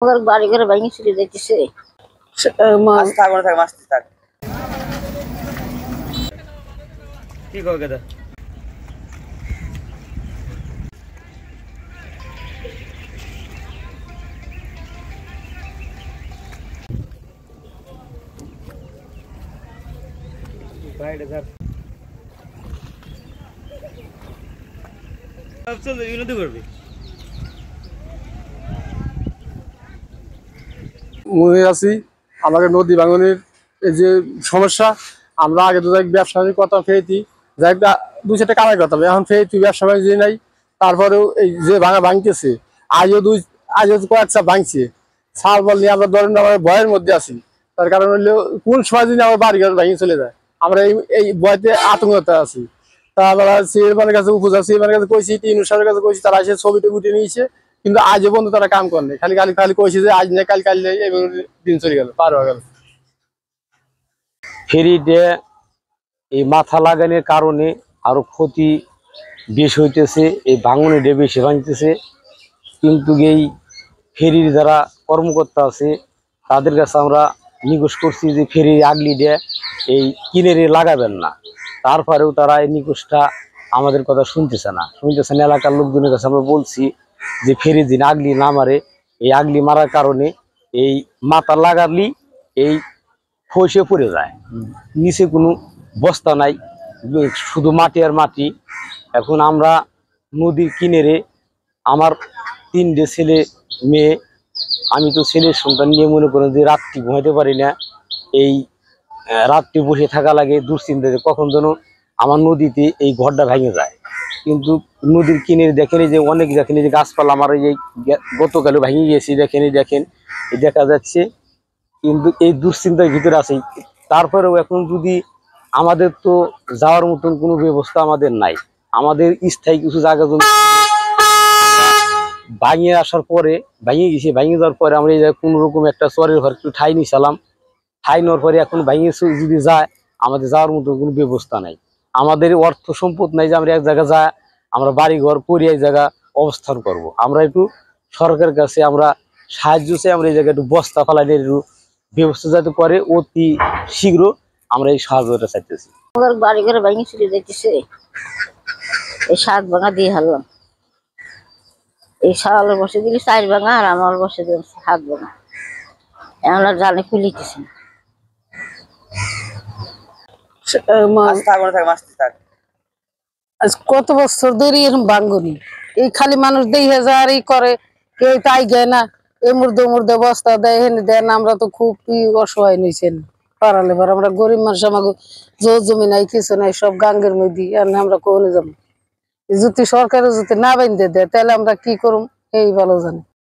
ওদের বাড়ি ঘরে ভেঙে চুরি যাইতেছে। কি কয় গেদা বাইরে ধর চল ইউনিটি করবি মনে আছি আমাদের নদী ভাঙনের এই যে সমস্যা। আমরা আগে তো ব্যবসা কথা ফেয়েছি, যাই দুই চারটা কামাই করতাম, এখন ফেয়েছি ব্যবসা বাণিজ্য নাই। তারপরেও এই যে ভাঙতেছে, আজও কয়েকটা ভাঙছে। সার বল নিয়ে আমরা ধরেন আমরা ভয়ের মধ্যে আছি। তার কারণ হলো কোন সময় যদি আমার বাড়ি ঘর ভাঙিয়ে চলে যায়, আমরা এই ভয়তে আতঙ্কতে আছি। তা আমরা সিএমের কাছে উপজেলা সিএমের কাছে কইছি, টিনুসারের কাছে কইছি, তারা এসে ছবিটা উঠে নিয়েছে, কিন্তু আজও পর্যন্ত তারা কাম করেনি। খালি খালি খালি কইছে যে আজ নেই কাল নেই, দিন চলে গেল, পার হয়ে গেল। ফেরিতে এই মাথা লাগানোর কারণে আরো ক্ষতি বেশি হইতেছে, এই ভাঙনে বেশি ভাঙতেছে। কিন্তু এই ফেরির যারা কর্মকর্তা আছে তাদের কাছে আমরা নিগোশ করছি যে ফেরির আগলি দিয়ে এই কিনেরে লাগাবেন না। তারপরেও তারা এই নিগোশটা আমাদের কথা শুনতেছে না। এলাকার লোকজনের কাছে আমরা বলছি যে ফেরি দিন আগলি না মারে, এই আগলি মারার কারণে এই মাথা লাগালি এই ফসে পড়ে যায়, নিচে কোনো বস্তা নাই, শুধু মাটি আর মাটি। এখন আমরা নদীর কিনারে, আমার 3টে ছেলে মেয়ে, আমি তো ছেলের সন্তান নিয়ে মনে করেন যে রাত্রি ঘুমাইতে পারি না। এই রাত্রি বসে থাকা লাগে দুশ্চিন্তাতে কখন যেন আমার নদীতে এই ঘরটা ভেঙে যায়। কিন্তু নদীর কিনারে দেখেনি যে অনেক দেখেনি যে গাছপালা আমার এই গতকালে ভেঙে গিয়েছি, দেখেন এই দেখা যাচ্ছে। কিন্তু এই দুশ্চিন্তার ভিতরে আছে। তারপরেও এখন যদি আমাদের তো যাওয়ার মতন কোনো ব্যবস্থা আমাদের নাই, আমাদের স্থায়ী কিছু জায়গা জমি ভাঙিয়ে আসার পরে ভেঙে যাওয়ার পরে আমরা এই জায়গায় কোনো রকম একটা চরের ঘর একটু ঠাই নিয়েছিলাম। ঠাই নেওয়ার পরে এখন ভেঙে যদি যায়, আমাদের যাওয়ার মতো কোনো ব্যবস্থা নাই, আমাদের অর্থ সম্পদ নাই যে আমরা এক জায়গায় যা আমরা বাড়ি ঘর করে এই জায়গা অবস্থান করব। আমরা একটু সরকারের কাছে আমরা সাহায্য চাই, আমরা এই জায়গায় একটু বস্তা ফালাইলে একটু ব্যবস্থা যাতে করে অতি শীঘ্র আমরা এই সাহায্যটা চাইতেছি। ওদের বাড়ি ঘরে ভেঙে চুরি যাইতেছে, এই 7 ভাঙা দিয়ে হারলাম। এই শালের বসে দিলি 4 ভাঙা, আর আমার বসে দিলাম 7 ভাঙা। আমরা জানে খুলিতেছি না। কত বছর ধরে এরকম ভাঙ্গনি, এই খালি মানুষ দেখে যায় আর এই করে, কেউ তাই গায় না। এই মুর্দে বস্তা দেয়, হেনে দেয় না। আমরা তো খুব অসহায় নিয়েছেন পারালে পার, আমরা গরিব মানুষ, আমাকে জমি নাই কিছু নাই, সব গাঙ্গের মধ্যে। আমরা কোনে যাবো? যদি সরকারের যদি না বাইন্ধে দেয় তাহলে আমরা কি করব, এই ভালো জানি।